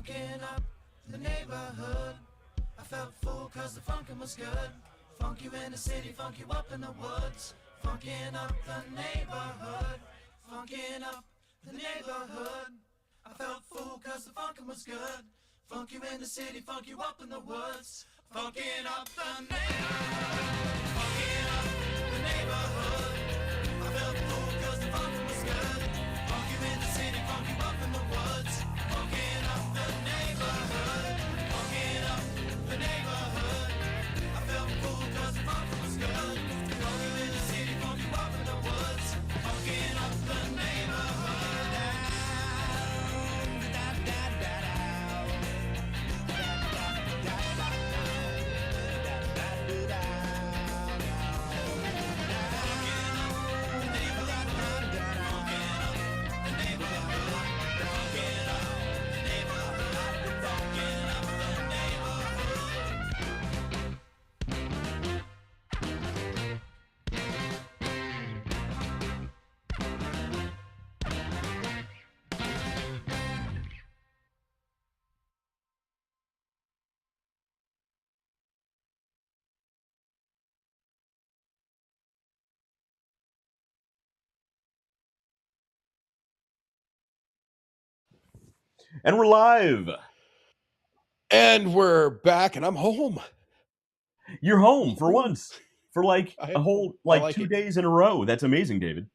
Funkin' up the neighborhood. I felt full cause the funkin' was good. Funk you in the city, funk you up in the woods. Funkin' up the neighborhood. Funkin' up the neighborhood. I felt full cause the funkin' was good. Funk you in the city, funk you up in the woods. Funkin' up the neighborhood. Funkin' up the neighborhood. I felt full cause the funkin' was good. Funk you in the city, funk you up in the woods. Funkin' up the neighborhood. Funkin' up the neighborhood. I felt full cause the funkin' was good. Funk you in the city, funk you up in the woods. Funkin' up the neighborhood. And we're live. And we're back, and I'm home. You're home for once. For like I- a whole I like 2 it. days in a row. That's amazing, David.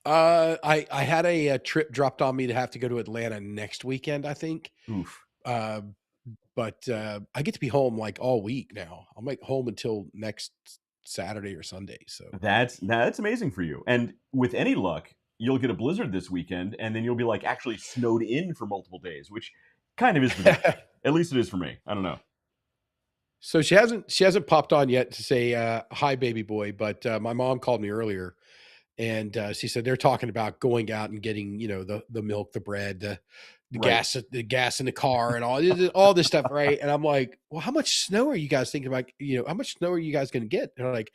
I had a trip dropped on me to have to go to Atlanta next weekend, I think. Oof. But I get to be home like all week now. I'm like home until next Saturday or Sunday. So That's amazing for you. And with any luck, you'll get a blizzard this weekend, and then you'll be like actually snowed in for multiple days, which kind of is for them. At least it is for me. I don't know. So she hasn't popped on yet to say hi, baby boy. But my mom called me earlier, and she said they're talking about going out and getting the milk, the bread, the Right. gas in the car, and all this stuff, right? And I'm like, well, how much snow are you guys thinking about? How much snow are you guys going to get? And they're like,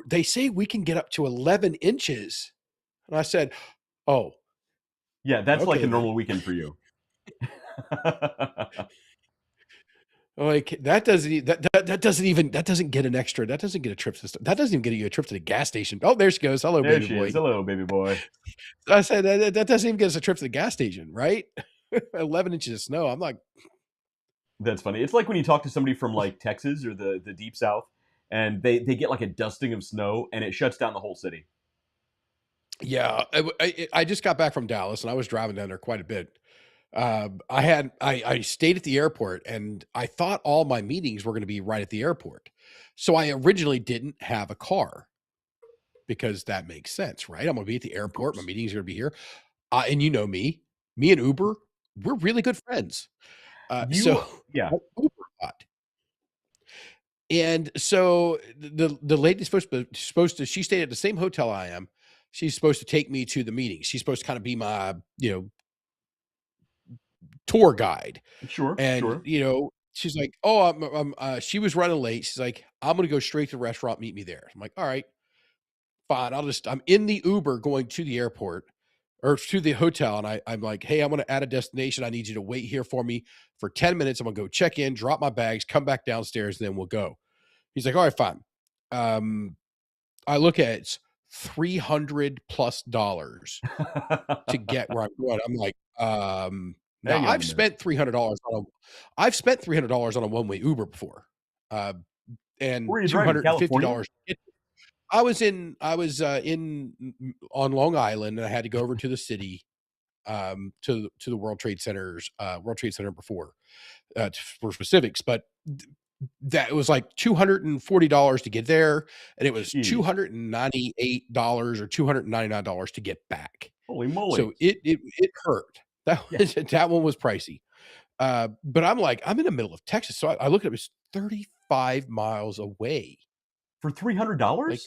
they say we can get up to 11 inches. And I said, oh, Yeah, that's like okay, a then. normal weekend for you. Like that doesn't get an extra. That doesn't get a trip to that doesn't even get you a trip to the gas station. Oh, there she goes. Hello, There baby she boy. is. Hello, baby boy. I said that doesn't even get us a trip to the gas station, right? 11 inches of snow. I'm like, That's funny. It's like when you talk to somebody from like Texas or the deep south, and they get like a dusting of snow, and it shuts down the whole city. yeah. I just got back from Dallas, and I was driving down there quite a bit. I stayed at the airport, and I thought all my meetings were going to be right at the airport. So I originally didn't have a car because that makes sense, right? I'm going to be at the airport. My meetings are going to be here. And you know me and Uber, we're really good friends. Yeah. Uber bot. And so the lady's supposed to, she stayed at the same hotel I am. She's supposed to take me to the meeting. She's supposed to kind of be my, tour guide. Sure. And, Sure. she's like, oh, she was running late. She's like, I'm going to go straight to the restaurant. Meet me there. I'm like, all right, fine. I'm in the Uber going to the airport or to the hotel. And I'm like, hey, I'm going to add a destination. I need you to wait here for me for 10 minutes. I'm going to go check in, drop my bags, come back downstairs, and then we'll go. He's like, all right, fine. I look at it's $300+ to get where I'm going. I'm like, now I've spent $300 on a one-way Uber before. And Where are you driving? California? $250. I was in on Long Island, and I had to go over to the city, to the World Trade Center before, for specifics, but that was like $240 to get there, and it was Jeez. $298 or $299 to get back. Holy moly! So it hurt. That one was pricey. But I'm like, I'm in the middle of Texas, so I look at it, it's 35 miles away for $300. Like,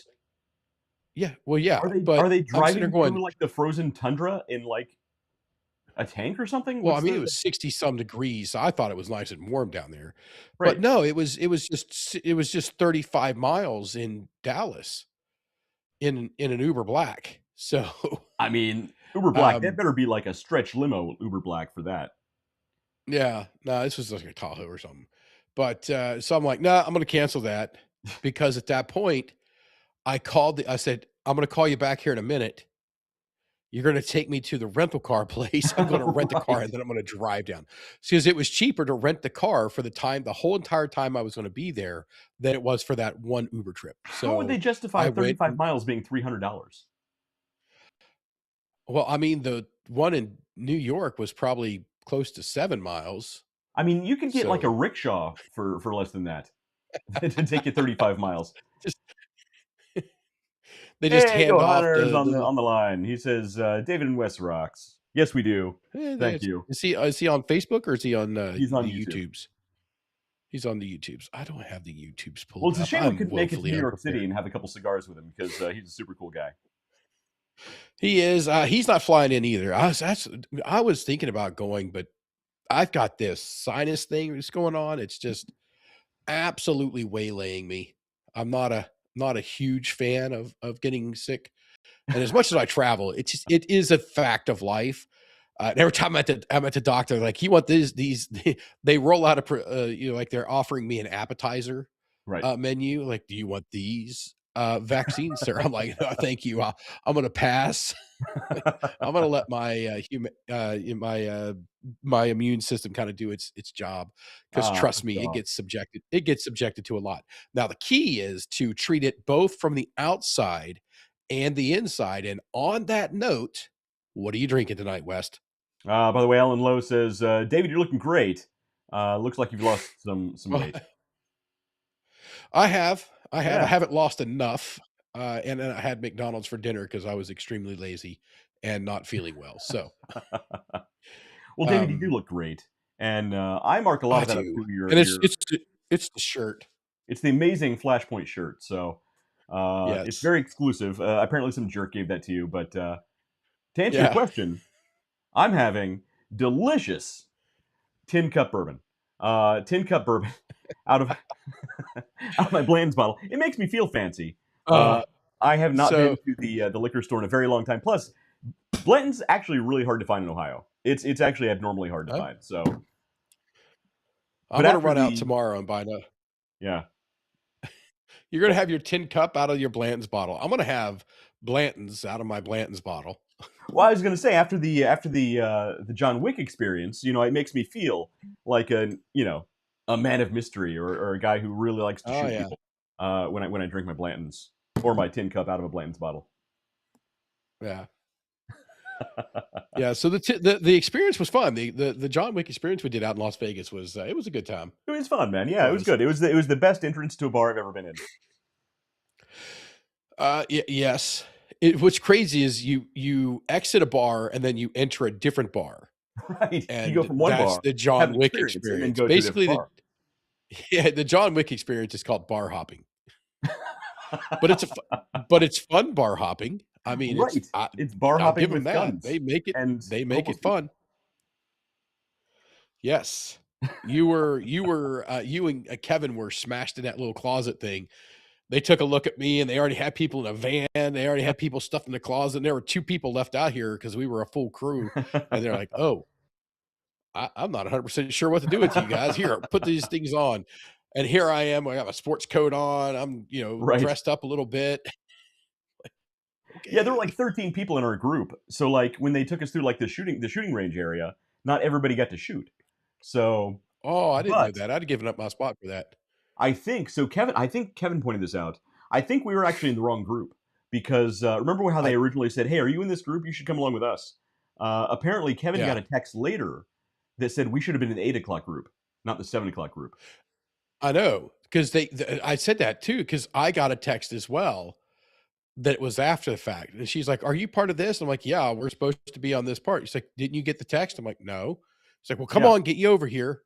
yeah, well, yeah. Are they driving going, through like the frozen tundra in like a tank or something? Well, I mean, it was 60 some degrees. So I thought it was nice and warm down there, right. But no, it was just 35 miles in Dallas in an Uber Black. So I mean, Uber Black. That Um, better be like a stretch limo Uber Black for that. yeah, no, this was like a Tahoe or something. But so I'm like, nah, I'm going to cancel that because at that point I said, I'm going to call you back here in a minute. You're going to take me to the rental car place. I'm going to rent the car Right. and then I'm going to drive down because it was cheaper to rent the car for the whole entire time I was going to be there than it was for that one Uber trip. How would they So justify I went 35 and, miles being $300? well, I mean, the one in New York was probably close to 7 miles. I mean, you could get like a So rickshaw for less than that to take you 35 miles. just, they just Hey, hand off Johanner's the on little, the line. He says, David in West rocks. Yes, we do. Thank you. is he on Facebook or is he on He's on the YouTube. YouTubes? He's on the YouTubes. I don't have the YouTubes Well, pulled it's a up. shame we I'm couldn't make it to woefully New York unprepared. City and have a couple cigars with him because he's a super cool guy. He is. He's not flying in either. I was thinking about going, but I've got this sinus thing that's going on. It's just absolutely waylaying me. I'm not a huge fan of getting sick. And as much as I travel, it is a fact of life. And every time I'm at the doctor, like, you want these, they roll out like they're offering me an appetizer Right. menu. Like, do you want these vaccines, sir? I'm like, no, thank you. I'm going to pass. I'm gonna let my my immune system kind of do its job because Ah, trust me, dog. it gets subjected to a lot. Now the key is to treat it both from the outside and the inside. And on that note, what are you drinking tonight, West? By the way, Alan Lowe says, David, you're looking great. Looks like you've lost some Well, weight. I Yeah. haven't lost enough. And then I had McDonald's for dinner because I was extremely lazy and not feeling well. So Well, David, you do um, look great, and I mark a lot I of that up do, to and your. it's the shirt. It's the amazing Flashpoint shirt. So it's Yes. very exclusive. Apparently, some jerk gave that to you. But to answer your Yeah. question, I'm having delicious tin cup bourbon. Tin cup bourbon out of out of my Bland's bottle. It makes me feel fancy. Uh, I have not been so to the liquor store in a very long time. Plus, Blanton's actually really hard to find in Ohio. It's actually abnormally hard to I'm find. So, I'm but gonna after run out the tomorrow and buy the yeah, you're gonna well, have your tin cup out of your Blanton's bottle. I'm gonna have Blanton's out of my Blanton's bottle. well, I was going to say after the John Wick experience, it makes me feel like a man of mystery or a guy who really likes to Oh, shoot yeah. people when I drink my Blanton's or my tin cup out of a Blanton's bottle. Yeah. Yeah, so the experience was fun. The John Wick experience we did out in Las Vegas was, it was a good time. It was fun, man. It Yeah, it was was. good. It was the best entrance to a bar I've ever been in. Yes. What's crazy is you exit a bar and then you enter a different bar, Right. You go and from one that's bar, the have John an Wick experience, and then experience. go to a different Basically, bar. the John Wick experience is called bar hopping, but it's fun bar hopping. I mean, Right. It's bar I'll hopping give them with that. guns and They make homeless it people. fun. Yes. You and Kevin were smashed in that little closet thing. They took a look at me and they already had people in a van. They already had people stuffed in the closet. And there were two people left out here because we were a full crew. And they're like, oh, I'm not 100% sure what to do with you guys. Here, put these things on. And here I am. I got my sports coat on. I'm, Right. dressed up a little bit. Yeah, there were Okay. like 13 people in our group. So like when they took us through like the shooting range area, not everybody got to shoot. So, Oh, I didn't know but that. I'd given up my spot for that. I think Kevin pointed this out. I think we were actually in the wrong group because remember how I they originally said, "Hey, are you in this group? You should come along with us." Apparently, Kevin got Yeah, a text later that said we should have been in the 8 o'clock group, not the 7 o'clock group. I know because I said that too because I got a text as well that it was after the fact. And she's like, "Are you part of this?" I'm like, "Yeah, we're supposed to be on this part." She's like, "Didn't you get the text?" I'm like, "No." She's like, "Well, come Yeah, on, get you over here."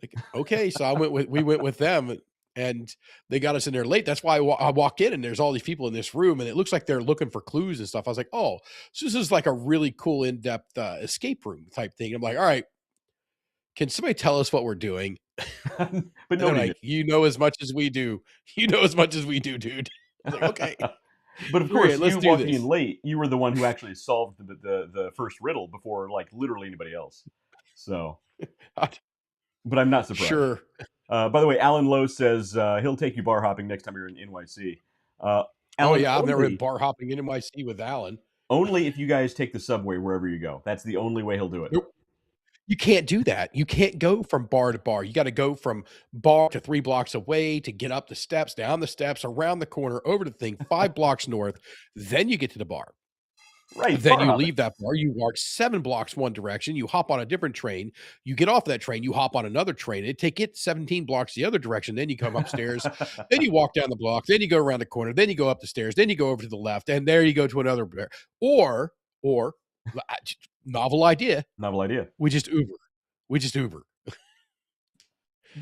Like, okay. So we went with them and they got us in there late. That's why I walk in and there's all these people in this room and it looks like they're looking for clues and stuff. I was like, oh, so this is like a really cool in-depth escape room type thing. I'm like, all right, can somebody tell us what we're doing? but And they're nobody did. like, you know as much as we do. You know as much as we do, dude. I was like, okay. But of Okay, course, let's you do walking in this. late, you were the one who actually solved the first riddle before like literally anybody else. So, but I'm not surprised. Sure. By the way, Alan Lowe says he'll take you bar hopping next time you're in NYC. Uh, Oh Alan, yeah, I've never been bar hopping in NYC with Alan. only if you guys take the subway wherever you go. That's the only way he'll do it. Nope. You can't do that. You can't go from bar to bar. You got to go from bar to 3 blocks away to get up the steps, down the steps, around the corner, over the thing, 5 blocks north. Then you get to the bar. Right, Then bar you hopping. leave that bar, you walk 7 blocks one direction, you hop on a different train, you get off that train, you hop on another train, it take it 17 blocks the other direction, then you come upstairs, then you walk down the block, then you go around the corner, then you go up the stairs, then you go over to the left, and there you go to another bar. Or novel idea, Novel idea. we just Uber. We just Uber.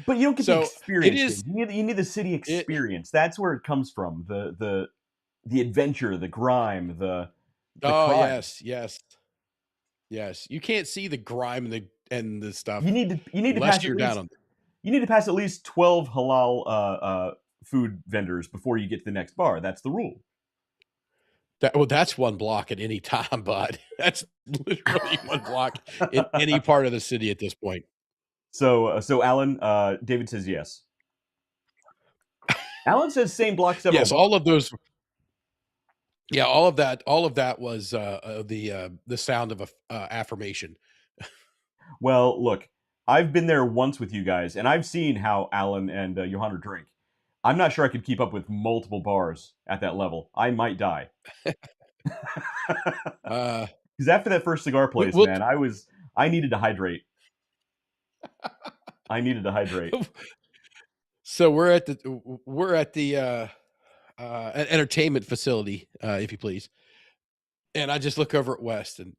But you don't get the So it experience. is You need the city it experience. That's where it comes from. The adventure, the grime, the Oh, crime. yes. Yes. You can't see the grime and the stuff You need to unless pass at you're down least on you need to pass at least 12 halal food vendors before you get to the next bar. That's the rule. that. Well, that's 1 block at any time, bud. That's literally 1 block in any part of the city at this point. So Alan, David says yes. Alan says same block, several Yes, bars. all of those. Yeah, all of that was the sound of a affirmation. Well, look, I've been there once with you guys, and I've seen how Alan and Johanna drink. I'm not sure I could keep up with multiple bars at that level. I might die. Uh, Because after that first cigar place, we'll, man, I needed to hydrate. I needed to hydrate. so we're at the an entertainment facility, if you please. And I just look over at West and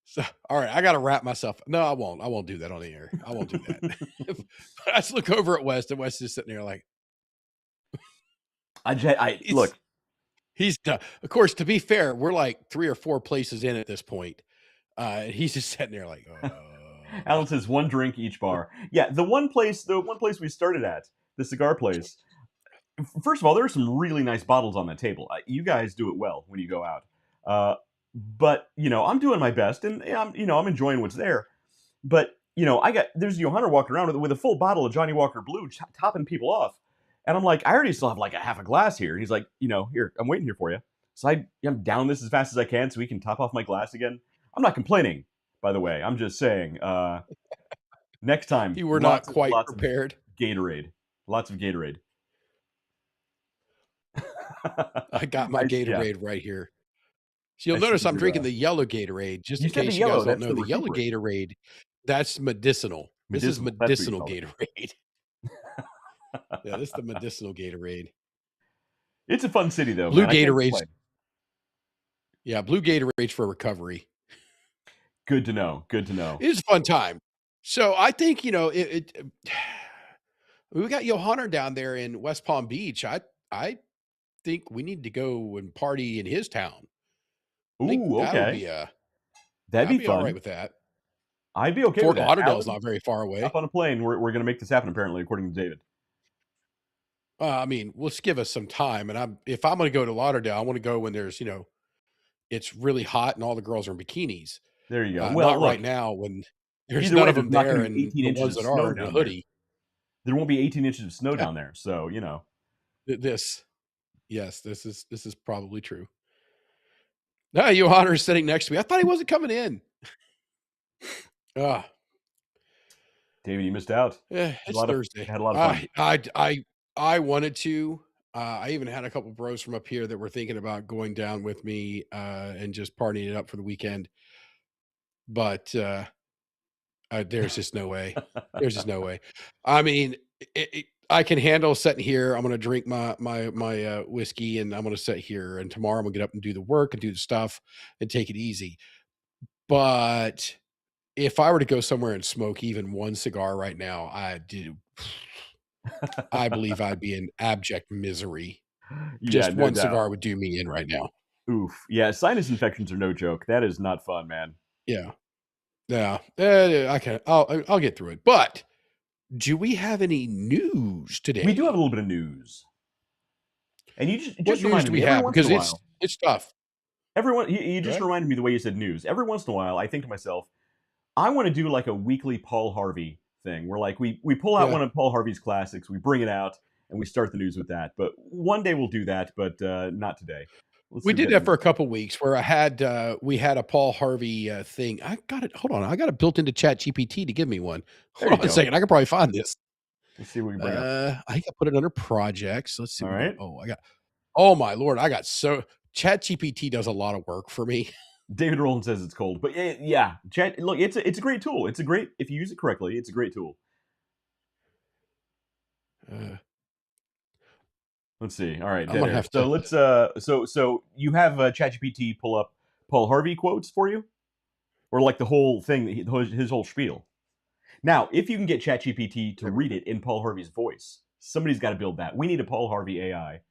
so, all right, I got to wrap myself. No, I won't. I won't do that on the air. I won't do that. But I just look over at West and West is sitting there like, I he's, look. he's done. Of course, to be fair, we're like 3 or 4 places in at this point. And he's just sitting there like, Alan says 1 drink each bar. Yeah, the one place we started at, the cigar place. First of all, there are some really nice bottles on that table. You guys do it well when you go out. But I'm doing my best, and I'm enjoying what's there. But there's Johanna walking around with a full bottle of Johnny Walker Blue, topping people off, and I'm like, I already still have like a half a glass here. And he's like, here, I'm waiting here for you. So I'm down this as fast as I can so we can top off my glass again. I'm not complaining, by the way. I'm just saying, next time, you were not quite lots prepared. of Gatorade, lots of Gatorade. I got my Gatorade right here. So you'll I notice see I'm your, drinking the yellow Gatorade, just You in said the case you yellow. guys don't That's know. the The yellow recuperant. Gatorade, that's medicinal. This is Medicinal. That's what you medicinal call it. Gatorade. Yeah, this is the medicinal Gatorade. It's a fun city, though, Blue man. I can't Gatorade's complain. Yeah, blue Gatorade's for recovery. Good to know. Good to know. It's a fun time. So I think, we got Johanna down there in West Palm Beach. I think we need to go and party in his town. I think Ooh, that'll okay. be That'd I'd be be all right fun. with that. I'd be okay Fort with that. Lauderdale's Alan, not very far away. up on a plane. We're going to make this happen, apparently, according to David. I mean, let's give us some time. And if I'm going to go to Lauderdale, I want to go when there's, it's really hot and all the girls are in bikinis. There you go. Not right now when there's either none way, of them there's not there, going to be and 18 the inches ones of that snow are in a down there. hoodie. There won't be 18 inches of snow down there, so Yes, this is probably true. No, Johanna is sitting next to me. I thought he wasn't coming in. David, you missed out. It's Thursday. Had a lot of fun. I wanted to. I even had a couple bros from up here that were thinking about going down with me and just partying it up for the weekend. But there's just no way. There's just no way. I mean, I can handle sitting here. I'm going to drink my whiskey, and I'm going to sit here. And tomorrow I'm going to get up and do the work and do the stuff and take it easy. But if I were to go somewhere and smoke even one cigar right now, I believe I'd be in abject misery. Just no one doubt. cigar would do me in right now. Oof. Yeah, sinus infections are no joke. That is not fun, man. Yeah. I'll get through it. But do we have any news today? We do have a little bit of news. And you What just news do reminded we me every have? once in Because a while. it's tough. Everyone, you Go just ahead. reminded me the way you said news. Every once in a while, I think to myself, I want to do like a weekly Paul Harvey thing, where like we pull out Yeah. one of Paul Harvey's classics, we bring it out, and we start the news with that. But one day we'll do that, but not today. Let's We see if we did got that any. for a couple weeks where we had a Paul Harvey thing. I got it. Hold on. I got it built into Chat GPT to give me one. There Hold you on a go. second. I could probably find this. Let's see what we can bring up. I think I put it under projects. Let's see. All right. Oh my Lord. Chat GPT does a lot of work for me. David Rowland says it's cold, but yeah, chat. Look, it's a great tool. It's a great if you use it correctly. It's a great tool. Let's see. All right, I'm dead gonna air. have So to. let's so you have ChatGPT pull up Paul Harvey quotes for you, or like the whole thing, his whole spiel. Now, if you can get ChatGPT to read it in Paul Harvey's voice, somebody's got to build that. We need a Paul Harvey AI.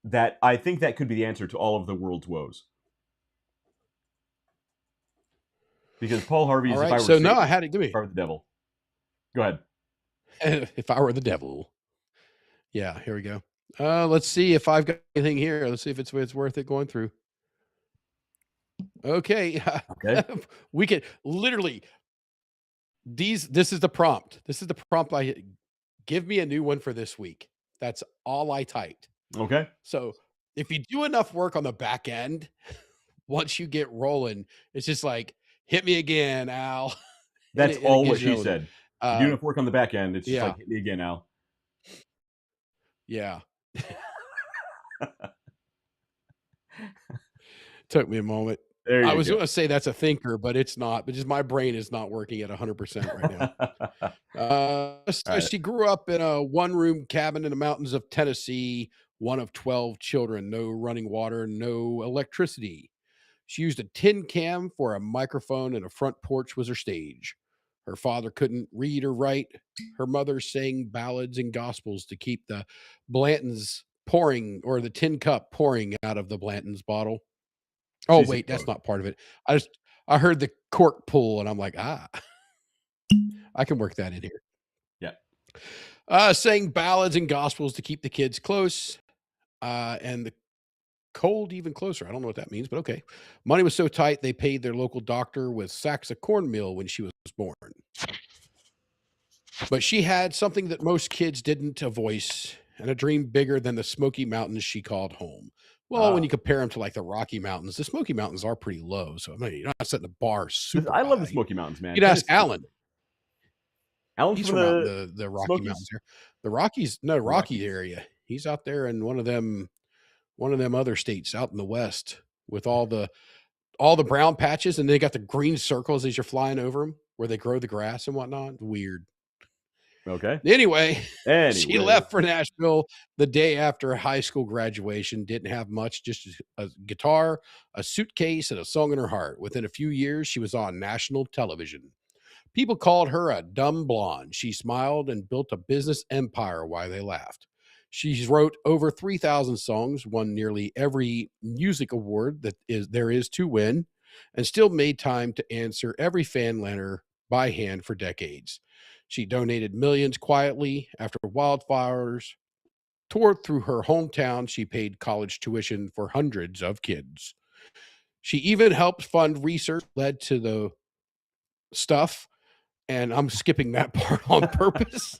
That I think that could be the answer to all of the world's woes. Because Paul Harvey All is if right. I were So Satan, now I had it. Give if me. I were the devil. Go ahead. If I were the devil. Yeah. Here we go. Let's see if I've got anything here. Let's see if it's worth it going through. Okay. Okay. We can literally this is the prompt. This is the prompt I give me a new one for this week. That's all I typed. Okay. So if you do enough work on the back end, once you get rolling, it's just like hit me again, Al. That's And it all what gives you she one. said. You do enough work on the back end. It's just Yeah. like hit me again, Al. Yeah. Took me a moment. There you I was go. going to say that's a thinker, but it's not. But just my brain is not working at 100% right now. So Right. she grew up in a one-room cabin in the mountains of Tennessee, one of 12 children, no running water, no electricity. She used a tin can for a microphone, and a front porch was her stage. Her father couldn't read or write. Her mother sang ballads and gospels to keep the Blanton's pouring, or the tin cup pouring out of the Blanton's bottle. Oh, She said wait, that's both. not part of it. I heard the cork pull, and I'm like, I can work that in here. Yeah. Sang ballads and gospels to keep the kids close, and the cold even closer. I don't know what that means, but okay. Money was so tight they paid their local doctor with sacks of cornmeal when she was born. But she had something that most kids didn't, a voice and a dream bigger than the Smoky Mountains she called home. Well, when you compare them to like the Rocky Mountains, the Smoky Mountains are pretty low. So I mean, you're not setting the bar super I love the high. Smoky Mountains, man. You'd ask Tennessee. Alan. Alan's He's from from out in the the Rocky Smokies? Mountains here. The Rockies, no, Rocky Rockies. area. He's out there in one of them other states out in the west with all the brown patches, and they got the green circles as you're flying over them where they grow the grass and whatnot. Weird. Okay. Anyway, she Anyway. left for Nashville the day after high school graduation. Didn't have much, just a guitar, a suitcase, and a song in her heart. Within a few years, she was on national television. People called her a dumb blonde. She smiled and built a business empire while they laughed. She wrote over 3,000 songs, won nearly every music award there is to win, and still made time to answer every fan letter by hand for decades. She donated millions quietly after wildfires tore through her hometown. She paid college tuition for hundreds of kids. She even helped fund research led to the stuff, and I'm skipping that part on purpose.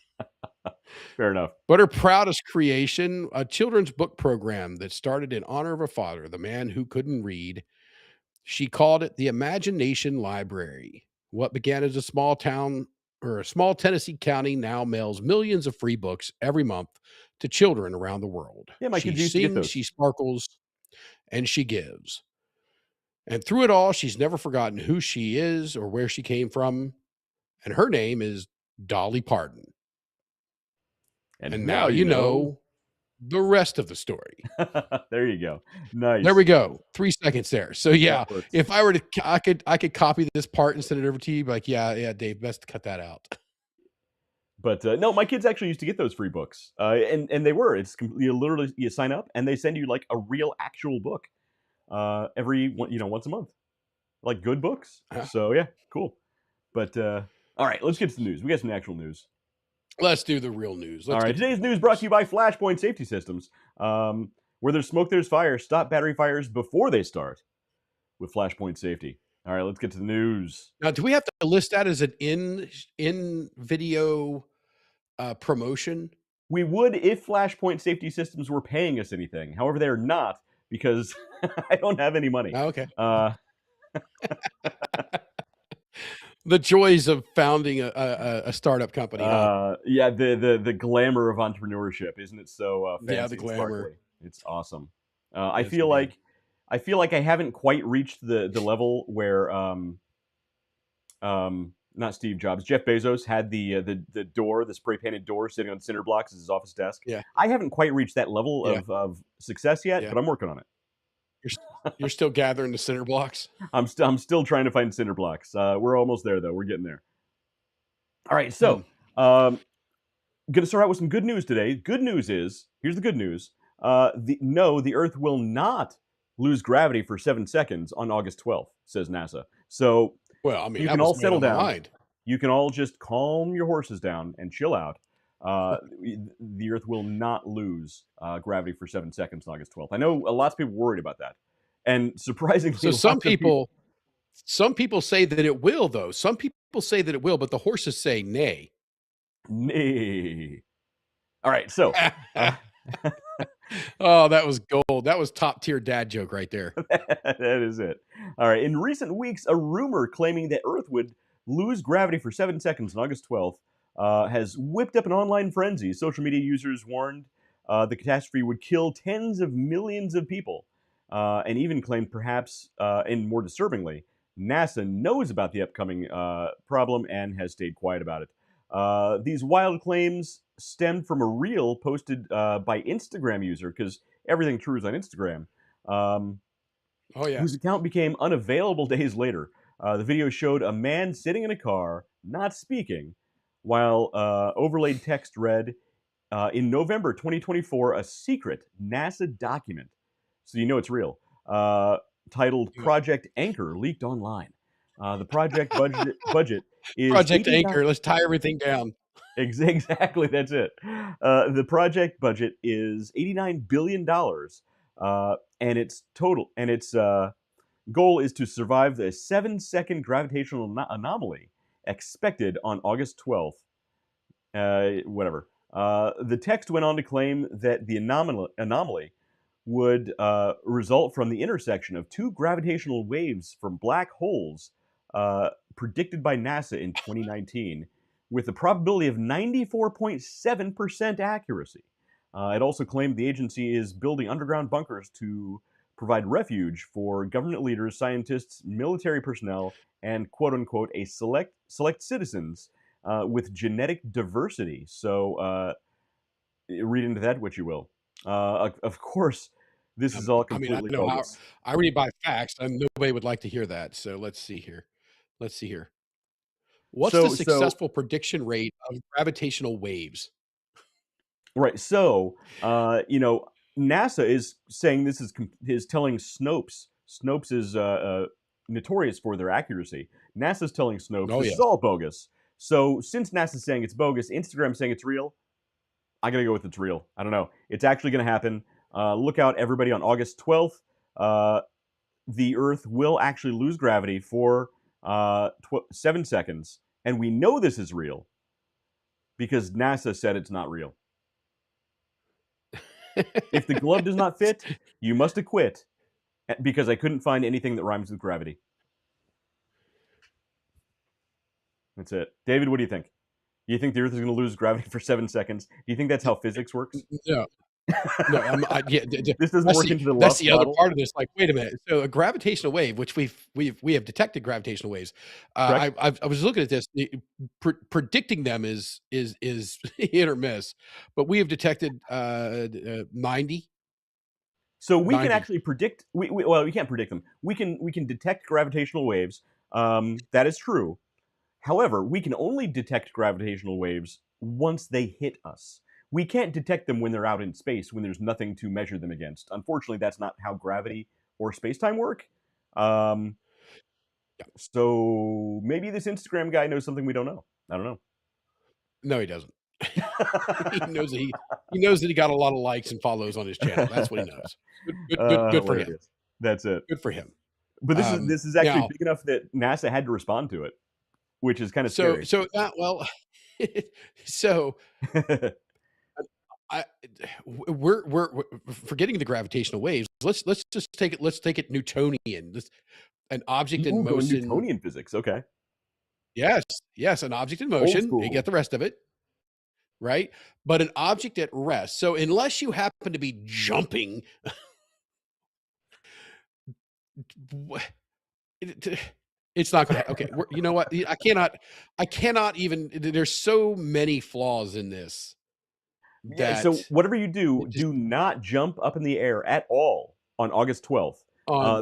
Fair enough. But her proudest creation, a children's book program that started in honor of her father, the man who couldn't read. She called it the Imagination Library. What began as a small Tennessee county now mails millions of free books every month to children around the world. Yeah, my She kids used to get sings, those. she sparkles, and she gives. And through it all, she's never forgotten who she is or where she came from. And her name is Dolly Parton. And now you know the rest of the story. There you go. Nice. There we go. 3 seconds there. So yeah, That works. if I were to, I could copy this part and send it over to you. Like, yeah, Dave, best cut that out. But no, my kids actually used to get those free books, and they were. It's you literally you sign up and they send you like a real actual book every once a month, like good books. So yeah, cool. But all right, let's get to the news. We got some actual news. Let's do the real news. All Let's right, get to the today's real news brought to you by Flashpoint Safety Systems. Where there's smoke, there's fire. Stop battery fires before they start with Flashpoint Safety. All right, let's get to the news. Now, do we have to list that as an in video promotion? We would if Flashpoint Safety Systems were paying us anything. However, they're not because I don't have any money. Oh, okay. Uh, The joys of founding a startup company, huh? yeah, the glamour of entrepreneurship, isn't it so Yeah, fancy the and glamour. sparkly? It's awesome. I Yes, feel indeed. like I haven't quite reached the level where not Steve Jobs, Jeff Bezos had the door, the spray painted door sitting on cinder blocks as his office desk. Yeah, I haven't quite reached that level yeah, of success yet, yeah. but I'm working on it. You're still gathering the cinder blocks? I'm still trying to find cinder blocks. We're almost there though. We're getting there. All right, Hmm. so going to start out with some good news today. Good news is here's the good news. The Earth will not lose gravity for 7 seconds on August 12th, says NASA. So Well, I mean, you that can was all made settle on my down. mind. You can all just calm your horses down and chill out. The Earth will not lose gravity for 7 seconds on August 12th. I know lots of people worried about that, and surprisingly, So lots of people. some people say that it will, though. Some people say that it will, but the horses say nay. Nay. All right, so uh, Oh, that was gold. That was top tier dad joke right there. that is it. All right. In recent weeks, a rumor claiming that Earth would lose gravity for 7 seconds on August 12th has whipped up an online frenzy. Social media users warned the catastrophe would kill tens of millions of people, and even claimed perhaps, and more disturbingly, NASA knows about the upcoming problem and has stayed quiet about it. These wild claims stemmed from a reel posted by Instagram user because everything true is on Instagram. Um, Oh yeah. whose account became unavailable days later. The video showed a man sitting in a car, not speaking, while overlaid text read, in November 2024, a secret NASA document, so you know it's real, titled Yeah. Project Anchor leaked online. The project budget is Project 89. Anchor. Let's tie everything down. Exactly, that's it. The project budget is $89 billion, and its goal is to survive the 7 second gravitational anomaly expected on August 12th. Whatever. The text went on to claim that the anomaly would result from the intersection of two gravitational waves from black holes predicted by NASA in 2019, with a probability of 94.7% accuracy. It also claimed the agency is building underground bunkers to provide refuge for government leaders, scientists, military personnel, and quote unquote a select citizens with genetic diversity. So read into that what you will. Of course, this is all I mean, I completely know how bogus. I read by facts, and nobody would like to hear that. So let's see here. Let's see here. What's the So successful prediction rate of gravitational waves? right. So NASA is saying this is telling Snopes. Snopes is notorious for their accuracy. NASA's telling Snopes Oh this is yes. all bogus. So since NASA's saying it's bogus, Instagram's saying it's real. I gotta go with it's real. I don't know. It's actually gonna happen. Look out, everybody, on August 12th. Uh, the Earth will actually lose gravity for 7 seconds, and we know this is real because NASA said it's not real. If the glove does not fit, you must acquit because I couldn't find anything that rhymes with gravity. That's it. David, what do you think? Do you think the Earth is going to lose gravity for 7 seconds? Do you think that's how physics works? No, no. Yeah. This doesn't That's work into the that's Luft the other model, part of this. Like, wait a minute. So a gravitational wave, which we have detected gravitational waves. correct? I was looking at this. Predicting them is hit or miss, but we have detected 90. So we can 90. actually predict. Well, we can't predict them. We can detect gravitational waves. That is true. However, we can only detect gravitational waves once they hit us. We can't detect them when they're out in space when there's nothing to measure them against. Unfortunately, that's not how gravity or space-time work. Um, Yeah. so maybe this Instagram guy knows something we don't know. I don't know. No, he doesn't. He knows that he knows that he got a lot of likes and follows on his channel. That's what he knows. Good for him. Hilarious. That's it. Good for him. But this is actually Now, big enough that NASA had to respond to it, which is kind of scary. well, so I we're forgetting the gravitational waves. Let's just take it. Let's take it Newtonian. An object in Ooh, going motion. Newtonian physics. Okay. Yes, an object in Old motion. school. You get the rest of it, right? But an object at rest. So unless you happen to be jumping, it's not going to. Okay, you know what? I cannot even. There's so many flaws in this. Yeah, so whatever you do, do not jump up in the air at all on August 12th.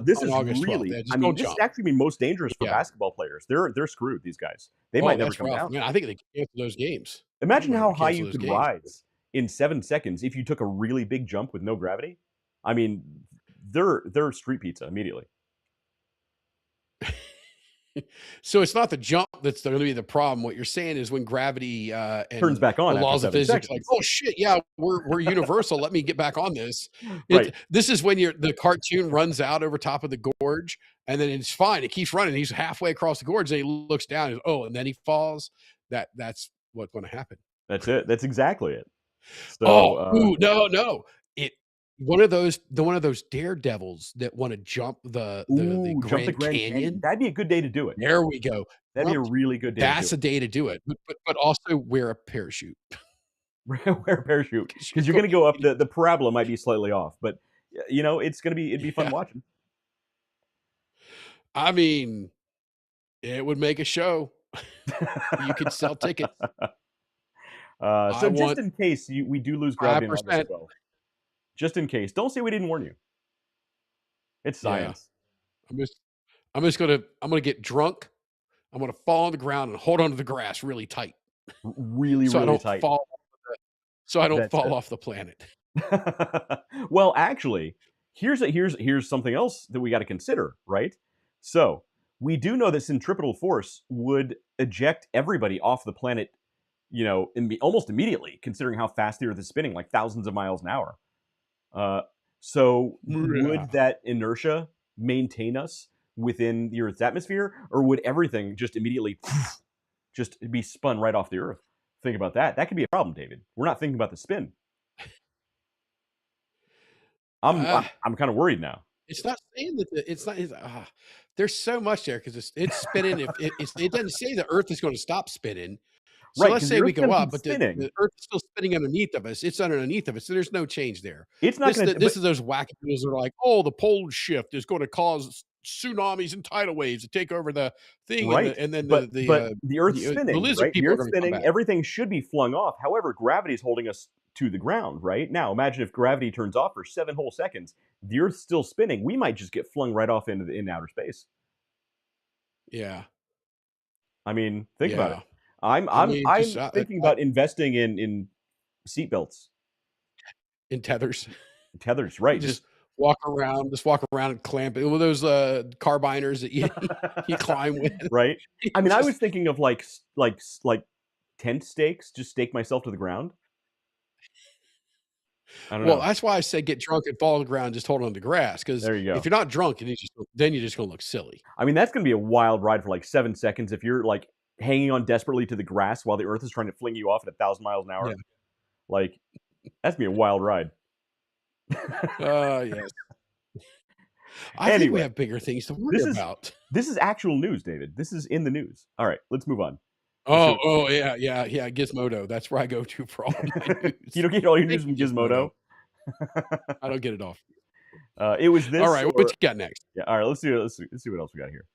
This on is August 12th. really, Yeah, just I mean, don't this is jump. actually be most dangerous for Yeah. basketball players. They're screwed, these guys. They might never That's come rough. down. Man, I think they can cancel those games. Imagine They might how have to high cancel you those could games. rise in 7 seconds if you took a really big jump with no gravity. I mean, they're street pizza immediately. So it's not the jump that's going to be the problem. What you're saying is when gravity and Turns back on the after laws of 7 physics, seconds. like, oh shit, yeah, we're universal. Let me get back on this. Right. This is when the cartoon runs out over top of the gorge, and then it's fine. It keeps running. He's halfway across the gorge, and he looks down, and then he falls. That's what's going to happen. That's it. That's exactly it. So, no. One of those daredevils that want to jump the Grand Canyon. That'd be a good day to do it. There we go. That'd be a really good day. That's a day to do it. But also wear a parachute. Wear a parachute because you're going to go up. The parabola might be slightly off, but it'd be fun watching. I mean, it would make a show. You could sell tickets. So just in case we do lose gravity in August 12th. Just in case. Don't say we didn't warn you. It's science. Yeah. I'm gonna get drunk. I'm gonna fall on the ground and hold onto the grass really tight. Really tight. So I don't fall off the planet. Well, actually, here's something else that we got to consider, right? So we do know that centripetal force would eject everybody off the planet, almost immediately, considering how fast the Earth is spinning, like thousands of miles an hour. So would that inertia maintain us within the Earth's atmosphere, or would everything just immediately just be spun right off the Earth? Think about that. That could be a problem, David. We're not thinking about the spin. I'm kind of worried now. It's not saying that there's so much there because it's spinning. It doesn't say the Earth is going to stop spinning. So right, let's say we go up, but the Earth is still spinning underneath of us. It's underneath of us, so there's no change there. It's not this is those wackadoos that are like, oh, the pole shift is going to cause tsunamis and tidal waves to take over the thing, right? And then the Earth's spinning, the lizard right? people the Earth's spinning. Everything should be flung off. However, gravity is holding us to the ground, right? Now, imagine if gravity turns off for 7 whole seconds. The Earth's still spinning. We might just get flung right off into outer space. Yeah. I mean, think about it. I'm thinking about investing in seatbelts, in tethers, right? Just walk around and clamp it with those carbiners that you climb with, right? I mean, I was thinking of like tent stakes, just stake myself to the ground. I don't know. Well, that's why I said get drunk and fall on the ground, just hold on to grass. Because if you're not drunk, then you're just gonna look silly. I mean, that's gonna be a wild ride for like 7 seconds if you're like hanging on desperately to the grass while the Earth is trying to fling you off at 1,000 miles an hour. Yeah. Like, that's gonna be a wild ride. Yes. I think we have bigger things to worry about. This is actual news, David. This is in the news. All right, let's move on. Yeah. Gizmodo. That's where I go to for all my news. You don't get all your news from Gizmodo? I don't get it off. It was this. All right, what you got next? Yeah, all right, let's see what else we got here.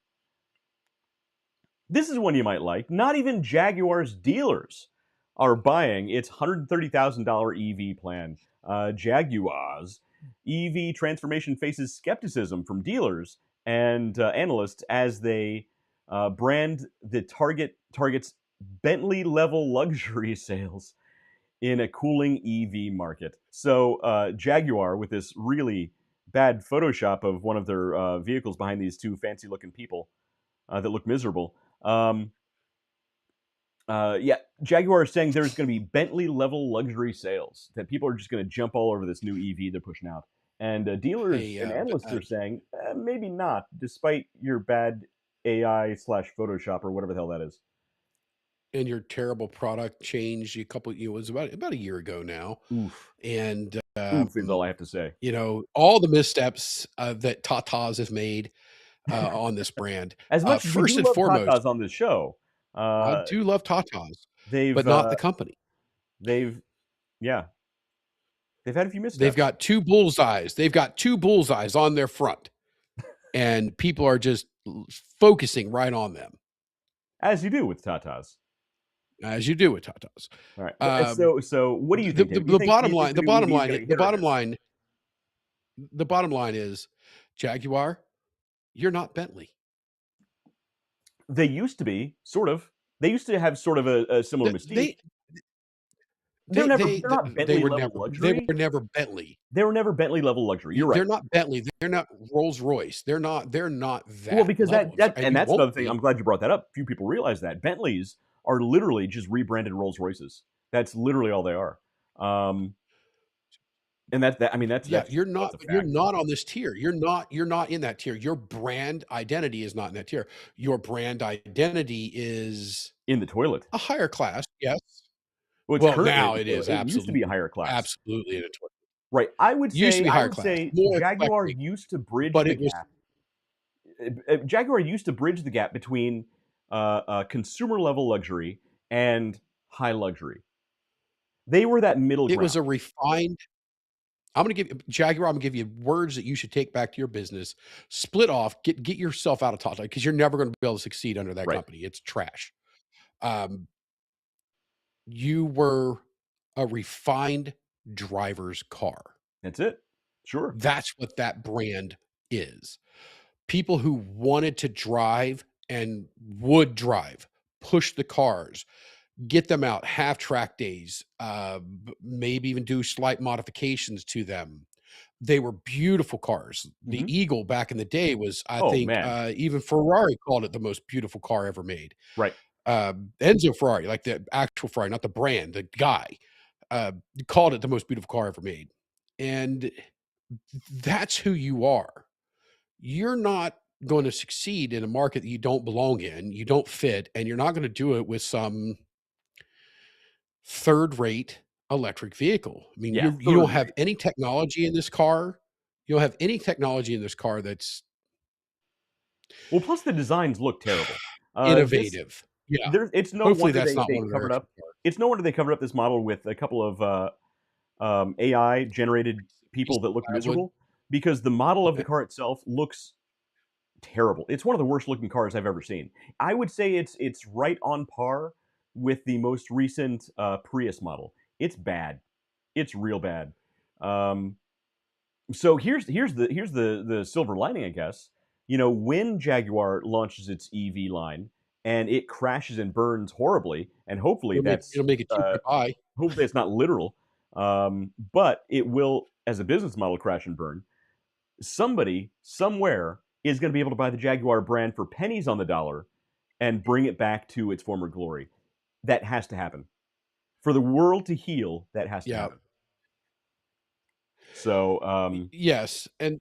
This is one you might like. Not even Jaguar's dealers are buying its $130,000 EV plan. Jaguar's EV transformation faces skepticism from dealers and analysts as they brand the targets Bentley-level luxury sales in a cooling EV market. So Jaguar, with this really bad Photoshop of one of their vehicles behind these two fancy-looking people that look miserable. Jaguar is saying there's going to be Bentley level luxury sales, that people are just going to jump all over this new EV they're pushing out. And dealers Hey, and analysts are saying maybe not, despite your bad AI slash Photoshop or whatever the hell that is. and your terrible product changed a couple. It was about a year ago now, Oof. and Oof is all I have to say. all the missteps that Tatas have made on this brand. As much as we First do and love foremost, Tatas on this show, I uh, do love Tatas, they've but not the company. they've yeah they've had a few They've missteps. got two bullseyes. They've got two bullseyes on their front, and people are just focusing right on them, As you do with Tatas. as you do with Tatas. All right. Um, So what do you the, think, the, Dave? Do you the think bottom line, the new EV is going to hit or miss? the bottom line is, Jaguar, you're not Bentley. They used to be sort of. They used to have sort of a similar mystique. They're not Bentley level They luxury. were never Bentley. They were never Bentley level luxury. You're right. They're not Bentley. They're not Rolls Royce. They're not that. Well, because level. that's You another won't thing. be. I'm glad you brought that up. Few people realize that Bentleys are literally just rebranded Rolls Royces. That's literally all they are. And that's that. I mean, that's You're that's not. a fact. You're not on this tier. You're not in that tier. Your brand identity is not in that tier. Your brand identity is In the toilet. a higher class. Yes. Well, it's Well, currently now in the it toilet. is It used to be a absolutely, higher class. absolutely in a toilet. Right. I would Used to say be higher class, more Jaguar eclectic, used to bridge but the it was gap. Jaguar used to bridge the gap between consumer level luxury and high luxury. They were that middle it ground. was a refined. I'm going to give Jaguar. I'm going to give you words that you should take back to your business. Split off. Get yourself out of Tata, because you're never going to be able to succeed under that Right. company. It's trash. You were a refined driver's car. That's it. Sure. That's what that brand is. People who wanted to drive and would drive, push the cars, get them out, have track days, maybe even do slight modifications to them. They were beautiful cars. The Eagle back in the day was, I think, even Ferrari called it the most beautiful car ever made. Right. Enzo Ferrari, like the actual Ferrari, not the brand, the guy, called it the most beautiful car ever made. And that's who you are. You're not going to succeed in a market that you don't belong in, you don't fit, and you're not going to do it with some third-rate electric vehicle. I mean, you don't have any technology in this car. You don't have any technology in this car that's well. Plus, the designs look terrible. innovative. It's no Hopefully wonder that's they not one of their covered up. extra cars. It's no wonder they covered up this model with a couple of AI generated people that look miserable, because the model of the car itself looks terrible. It's one of the worst looking cars I've ever seen. I would say it's right on par with the most recent Prius model. It's bad. It's real bad. So here's the silver lining, I guess. When Jaguar launches its EV line and it crashes and burns horribly, and hopefully It'll make it cheaper to buy. hopefully it's not literal, but it will, as a business model, crash and burn. Somebody somewhere is going to be able to buy the Jaguar brand for pennies on the dollar and bring it back to its former glory. That has to happen. For the world to heal, that has to happen. So yes, and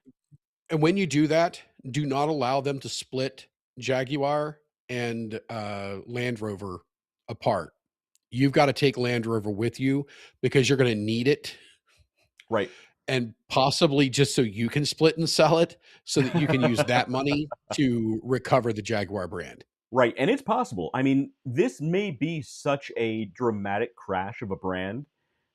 when you do that, do not allow them to split Jaguar and Land Rover apart. You've got to take Land Rover with you, because you're going to need it. Right. And possibly just so you can split and sell it, so that you can use that money to recover the Jaguar brand. Right. And it's possible. I mean, this may be such a dramatic crash of a brand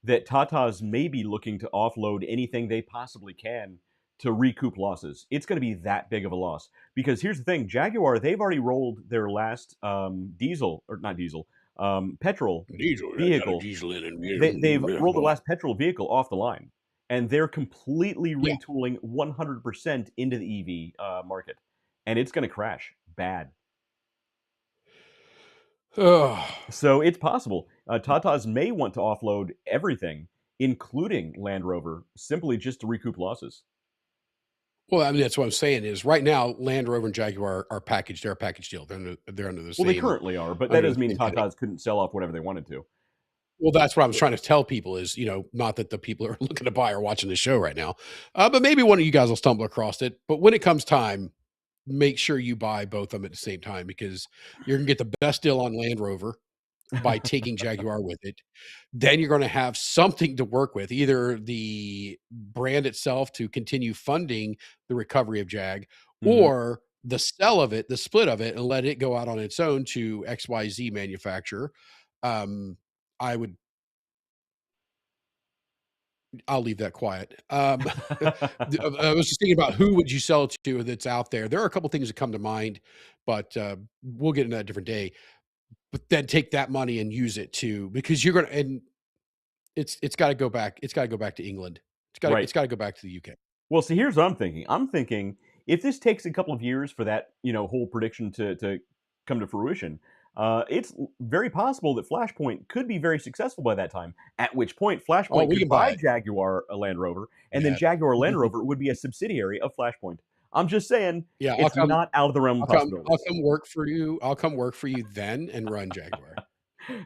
that Tata's may be looking to offload anything they possibly can to recoup losses. It's going to be that big of a loss. Because here's the thing, Jaguar, they've already rolled their last petrol vehicle. They've rolled the last petrol vehicle off the line. And they're completely retooling 100% into the EV market. And it's going to crash bad. So it's possible. Tata's may want to offload everything, including Land Rover, simply just to recoup losses. Well, I mean, that's what I'm saying is right now, Land Rover and Jaguar are packaged. They're a package deal. They're Well, they currently are, but that under the doesn't mean same heading. Tata's couldn't sell off whatever they wanted to. Well, that's what I was trying to tell people is, not that the people who are looking to buy are watching the show right now, but maybe one of you guys will stumble across it. But when it comes time, make sure you buy both of them at the same time because you're gonna get the best deal on Land Rover by taking Jaguar with it. Then you're gonna have something to work with, either the brand itself to continue funding the recovery of Jag, Mhm. or the sell of it, the split of it, and let it go out on its own to XYZ manufacturer. Um, I would I'll leave that quiet. I was just thinking about who would you sell it to that's out there. There are a couple things that come to mind, but we'll get into that a different day. But then take that money and use it too, because you're gonna and it's got to go back. It's got to go back to England. Right. It's got to go back to the UK. Well, see, here's what I'm thinking. I'm thinking if this takes a couple of years for that, whole prediction to come to fruition, it's very possible that Flashpoint could be very successful by that time. At which point, Oh, Flashpoint we could can buy buy it. Jaguar a Land Rover, and then Yeah, Jaguar Land Rover would be a subsidiary of Flashpoint. I'm just saying, yeah. it's not out of the realm of I'll possibilities. come work for you. I'll come work for you then and run Jaguar.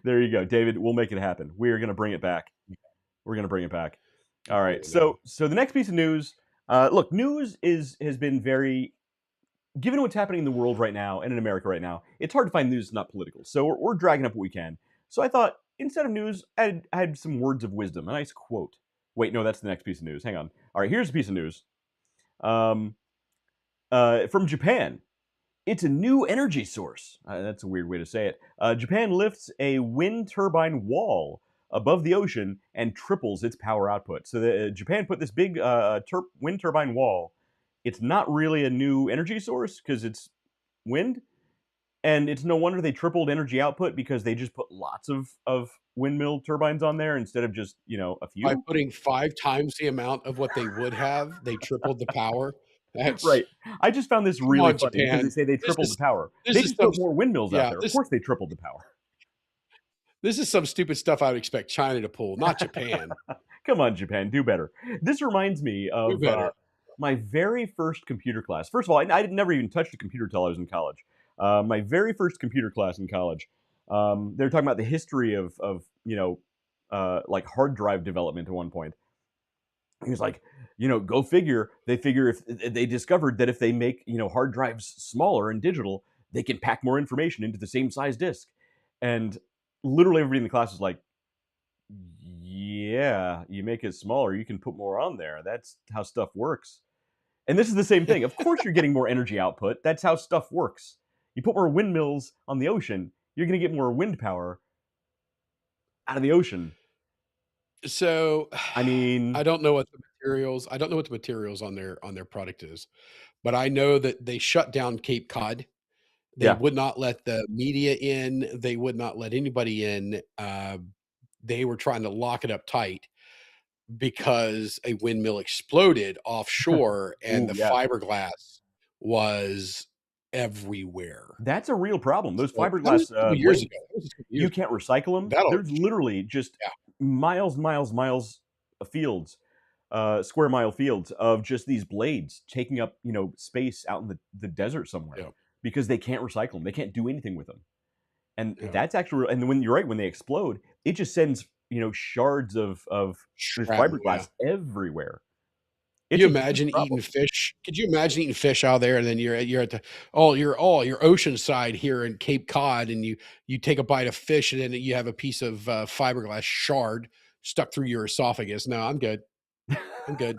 There you go, David. We'll make it happen. We are going to bring it back. We're going to bring it back. All right. Oh no. So the next piece of news. Look, news has been very, given what's happening in the world right now and in America right now, it's hard to find news that's not political. So we're dragging up what we can. So I thought instead of news, I had some words of wisdom, a nice quote. Wait, no, that's the next piece of news. Hang on. All right, here's a piece of news. Um, from Japan. It's a new energy source. That's a weird way to say it. Japan lifts a wind turbine wall above the ocean and triples its power output. So Japan put this big wind turbine wall. It's not really a new energy source because it's wind, and it's no wonder they tripled energy output because they just put lots of windmill turbines on there instead of just a By few. putting 5 times the amount of what they would have, they tripled the power. That's Right. I just found this come really on, funny because they Japan. say they This tripled the is power. this They is just some put more windmills out yeah, there. Of course, they tripled the power. this is some stupid stuff I would expect China to pull, not Japan. Come on, Japan, do better. This reminds me Do of better. my very first computer class. First of all, I never even touched a computer till I was in college. My very first computer class in college, they were talking about the history of like hard drive development at one point. He was like, go figure. They figure if they discovered that if they make hard drives smaller and digital, they can pack more information into the same size disk. And literally everybody in the class was like, yeah, you make it smaller, you can put more on there. That's how stuff works. And this is the same thing. Of course, you're getting more energy output. That's how stuff works. You put more windmills on the ocean, you're going to get more wind power out of the ocean. So, I mean, I don't know what the materials on their product is, but I know that they shut down Cape Cod. They yeah, would not let the media in, they would not let anybody in. They were trying to lock it up tight because a windmill exploded offshore and ooh, the yeah. fiberglass was everywhere. That's a real problem. Those So that was fiberglass a couple years ago. blades, That was a couple you years ago. can't recycle them. That'll There's literally just yeah, miles, miles, miles of fields, square mile fields of just these blades taking up, space out in the desert somewhere yeah, because they can't recycle them. They can't do anything with them. And yeah. that's actually, and when you're right, when they explode, it just sends, shards of this Shrapnel, yeah. fiberglass everywhere. Can It's you a huge imagine eating problem. fish? Could you imagine eating fish out there and then you're at the your ocean side here in Cape Cod and you take a bite of fish and then you have a piece of fiberglass shard stuck through your esophagus. No, I'm good. I'm good.